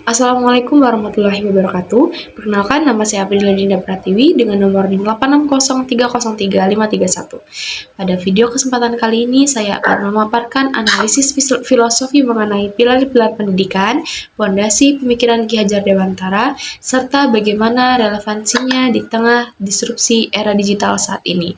Assalamualaikum warahmatullahi wabarakatuh. Perkenalkan, nama saya Aprila Dinda Pratiwi dengan nomor NIM 860303531. Pada video kesempatan kali ini, saya akan memaparkan analisis filosofi mengenai pilar-pilar pendidikan, fondasi pemikiran Ki Hajar Dewantara, serta bagaimana relevansinya di tengah disrupsi era digital saat ini.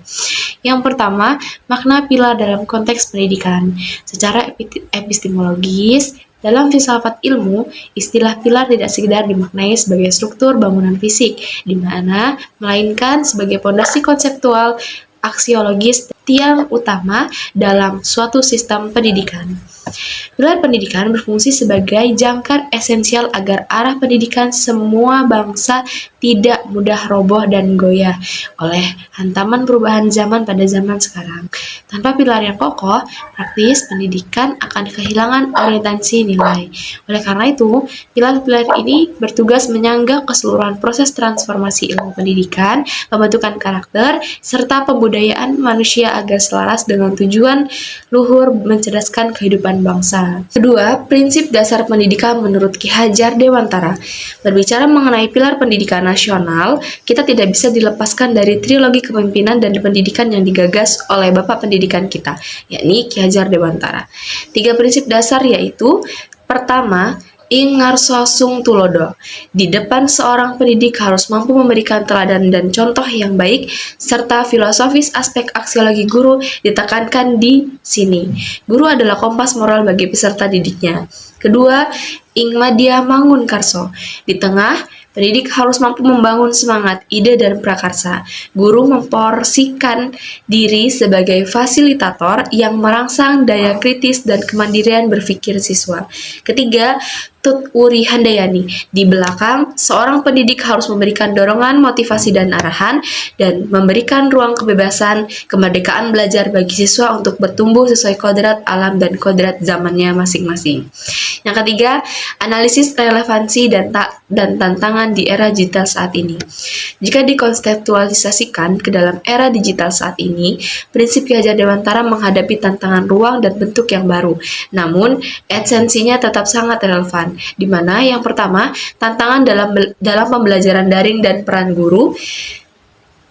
Yang pertama, makna pilar dalam konteks pendidikan. Secara epistemologis, dalam filsafat ilmu, istilah pilar tidak sekedar dimaknai sebagai struktur bangunan fisik, di mana melainkan sebagai fondasi konseptual, aksiologis, tiang utama dalam suatu sistem pendidikan. Pilar pendidikan berfungsi sebagai jangkar esensial agar arah pendidikan semua bangsa tidak mudah roboh dan goyah oleh hantaman perubahan zaman pada zaman sekarang. Tanpa pilar yang kokoh, praktis pendidikan akan kehilangan orientasi nilai. Oleh karena itu, pilar-pilar ini bertugas menyangga keseluruhan proses transformasi ilmu pendidikan, pembentukan karakter, serta pembudayaan manusia agar selaras dengan tujuan luhur mencerdaskan kehidupan bangsa. Kedua, prinsip dasar pendidikan menurut Ki Hajar Dewantara. Berbicara mengenai pilar pendidikan nasional, kita tidak bisa dilepaskan dari trilogi kepemimpinan dan pendidikan yang digagas oleh Bapak Pendidikan kita, yakni Ki Hajar Dewantara. 3 prinsip dasar yaitu, pertama, Ing ngarso sung tulodo. Di depan seorang pendidik harus mampu memberikan teladan dan contoh yang baik, serta filosofis aspek aksiologi guru ditekankan di sini. Guru adalah kompas moral bagi peserta didiknya. Kedua, ing madya mangun karso. Di tengah, pendidik harus mampu membangun semangat, ide, dan prakarsa. Guru memporsikan diri sebagai fasilitator yang merangsang daya kritis dan kemandirian berpikir siswa. Ketiga, Tut Wuri Handayani. Di belakang, seorang pendidik harus memberikan dorongan, motivasi, dan arahan, dan memberikan ruang kebebasan, kemerdekaan belajar bagi siswa untuk bertumbuh sesuai kodrat alam dan kodrat zamannya masing-masing. Yang ketiga, analisis relevansi dan tantangan di era digital saat ini. Jika dikonseptualisasikan ke dalam era digital saat ini, prinsip Ki Hajar Dewantara menghadapi tantangan ruang dan bentuk yang baru. Namun, esensinya tetap sangat relevan, di mana yang pertama, tantangan dalam pembelajaran daring dan peran guru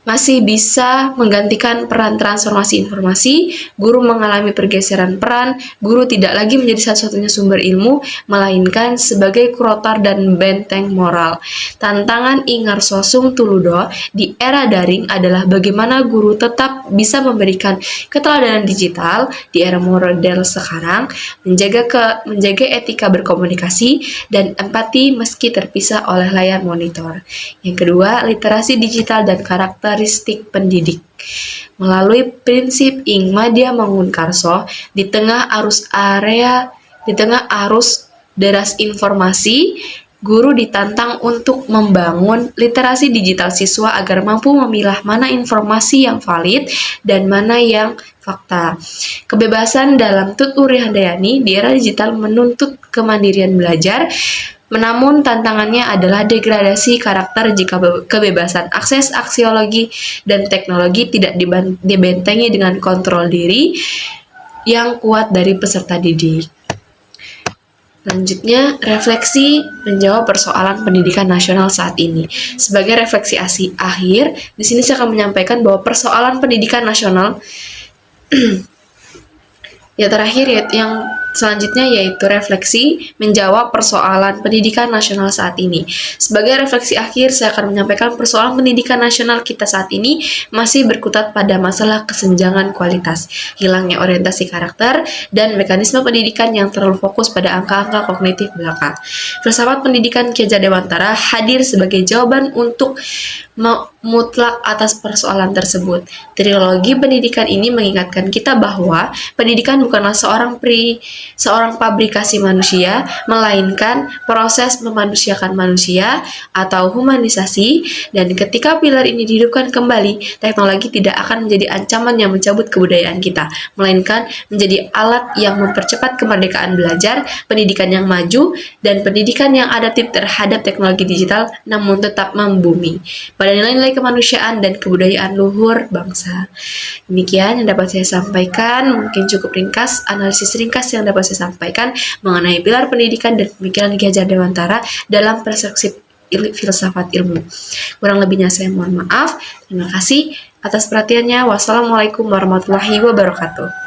masih bisa menggantikan peran transformasi informasi. Guru mengalami pergeseran peran, guru tidak lagi menjadi satu-satunya sumber ilmu, melainkan sebagai kurotar dan benteng moral. Tantangan Ingar Sosung Tuludo di era daring adalah bagaimana guru tetap bisa memberikan keteladanan digital di era modern sekarang, menjaga etika berkomunikasi dan empati meski terpisah oleh layar monitor. Yang kedua, literasi digital dan karakteristik pendidik. Melalui prinsip Ing Madya Mangun Karso, di tengah arus deras informasi, guru ditantang untuk membangun literasi digital siswa agar mampu memilah mana informasi yang valid dan mana yang fakta. Kebebasan dalam Tut Wuri Handayani di era digital menuntut kemandirian belajar, namun tantangannya adalah degradasi karakter jika kebebasan akses aksiologi dan teknologi tidak dibentengi dengan kontrol diri yang kuat dari peserta didik. Selanjutnya, refleksi menjawab persoalan pendidikan nasional saat ini. Sebagai refleksi akhir, di sini saya akan menyampaikan bahwa persoalan pendidikan nasional yang selanjutnya yaitu refleksi menjawab persoalan pendidikan nasional saat ini. Sebagai refleksi akhir, saya akan menyampaikan persoalan pendidikan nasional kita saat ini masih berkutat pada masalah kesenjangan kualitas, hilangnya orientasi karakter, dan mekanisme pendidikan yang terlalu fokus pada angka-angka kognitif belaka. Filsafat pendidikan Ki Hajar Dewantara hadir sebagai jawaban untuk mutlak atas persoalan tersebut. Trilogi pendidikan ini mengingatkan kita bahwa pendidikan bukanlah seorang pabrikasi manusia, melainkan proses memanusiakan manusia atau humanisasi, dan ketika pilar ini dihidupkan kembali, teknologi tidak akan menjadi ancaman yang mencabut kebudayaan kita, melainkan menjadi alat yang mempercepat kemerdekaan belajar, pendidikan yang maju, dan pendidikan yang adaptif terhadap teknologi digital namun tetap membumi pada nilai-nilai kemanusiaan dan kebudayaan luhur bangsa. Demikian yang dapat saya sampaikan, mungkin cukup ringkas, analisis ringkas yang dapat saya sampaikan mengenai pilar pendidikan dan pemikiran Ki Hajar Dewantara dalam perspektif filsafat ilmu. Kurang lebihnya saya mohon maaf. Terima kasih atas perhatiannya. Wassalamualaikum warahmatullahi wabarakatuh.